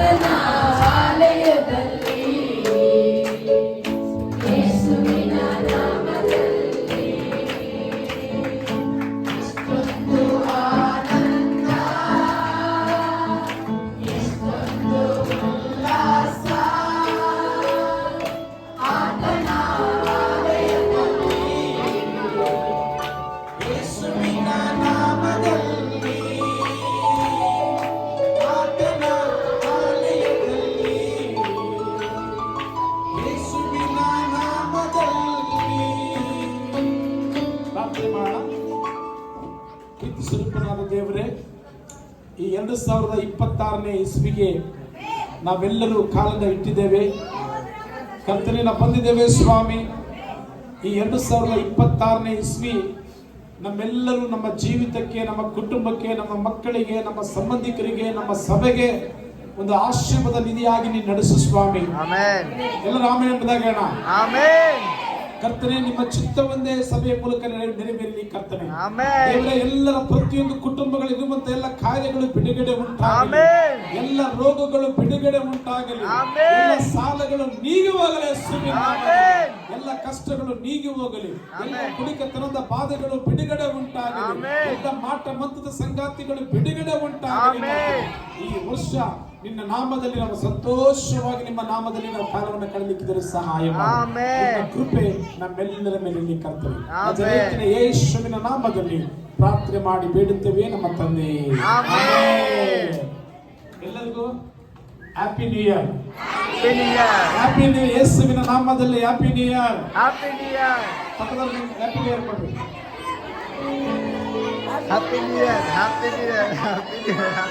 ಆತನ ಆಲಯದಲ್ಲಿ ಯೇಸುವಿನ ನಾಮದಲ್ಲಿ ಎಷ್ಟೊಂದು ಆನಂದ, ಎಷ್ಟೊಂದು ಉಲ್ಲಾಸ ಆತನ ಆಲಯದಲ್ಲಿ ಯೇಸುವಿನ ನಾಮದಲ್ಲಿ ಆತನ ಆಲಯದಲ್ಲಿ ಯೇಸುವಿನ ನಾಮದಲ್ಲಿ. ಪ್ರಾರ್ಥನೆ ಮಾಡೋಣ. ಪ್ರೀತಿ ಸ್ವರೂಪನಾದ ದೇವರೇ, ಈ 2026ನೇ ಇಸ್ವಿಗೆ ನಾವೆಲ್ಲರೂ ಕಾಲನ್ನ ಇಟ್ಟಿದ್ದೇವೆ. ಕರ್ತನೇ, ನಾವು ಬಂದಿದ್ದೇವೆ ಸ್ವಾಮಿ. ಈ 2026ನೇ ಇಸ್ವಿ ನಮ್ಮೆಲ್ಲರೂ ನಮ್ಮ ಜೀವಿತಕ್ಕೆ, ನಮ್ಮ ಕುಟುಂಬಕ್ಕೆ, ನಮ್ಮ ಮಕ್ಕಳಿಗೆ, ನಮ್ಮ ಸಂಬಂಧಿಕರಿಗೆ, ನಮ್ಮ ಸಭೆಗೆ ಒಂದು ಆಶೀರ್ವಾದ ನಿಧಿಯಾಗಿ ನೀನು ನಡೆಸು ಸ್ವಾಮಿ. ಎಲ್ಲರೂ ಆಮೆನ್ ಎಂಬುದಾಗಿ ಹೇಳೋಣ. ಕರ್ತನೆ, ನಿಮ್ಮ ಚಿತ್ತವೊಂದೇ ಸಭೆಯ ಮೂಲಕ ನೆರವೇರಲಿ ಕರ್ತನೆ. ದೇವರೇ, ಎಲ್ಲರ ಪ್ರತಿಯೊಂದು ಕುಟುಂಬಗಳಿರುವಂತ ಎಲ್ಲ ಕಾರ್ಯಗಳು ಬಿಡುಗಡೆ ಉಂಟಾಗಲಿ, ಎಲ್ಲ ರೋಗಗಳು ಬಿಡುಗಡೆ ಉಂಟಾಗಲಿ, ಎಲ್ಲ ಸಾಲಗಳು ನೀಗಿ ಹೋಗಲಿ, ಎಲ್ಲ ಕಷ್ಟಗಳು ನೀಗಿ ಹೋಗಲಿ, ಎಲ್ಲ ಕುಡಿಕತನದ ಬಾಧೆಗಳು ಬಿಡುಗಡೆ ಉಂಟಾಗಲಿ, ಎಲ್ಲ ಮಾಟ ಮಂತ್ರದ ಸಂಗಾತಿಗಳು ಬಿಡುಗಡೆ ಉಂಟಾಗಲಿ. ಈ ವರ್ಷ ನಿನ್ನ ನಾಮದಲ್ಲಿ ನಾವು ಸಂತೋಷವಾಗಿ ನಿಮ್ಮ ನಾಮದಲ್ಲಿ ನಾವು ಕಾಲವನ್ನು ಕಳೆಯಲಿಕ್ಕಿದರೆ ಸಹಾಯ ಮಾಡಿ. ಕೃಪೆ ನಮ್ಮೆಲ್ಲರ ಮೇಲೆ ಕರ್ತವ್ಯ ಯೇಸುವಿನ ನಾಮದಲ್ಲಿ ಪ್ರಾರ್ಥನೆ ಮಾಡಿ ಬೇಡುತ್ತೇವೆ ನಮ್ಮ ತಂದೆ. ಎಲ್ಲರಿಗೂ happy new year. Happy new year. ಯೇಸುವಿನ ನಾಮದಲ್ಲಿ ಹ್ಯಾಪಿ ನ್ಯೂ ಇಯರ್. ಪಕ್ಕದಲ್ಲಿ ಹ್ಯಾಪಿ ನ್ಯೂ ಇಯರ್ ಕೊಡಿ. Happy new year. Happy new year. Happy new year.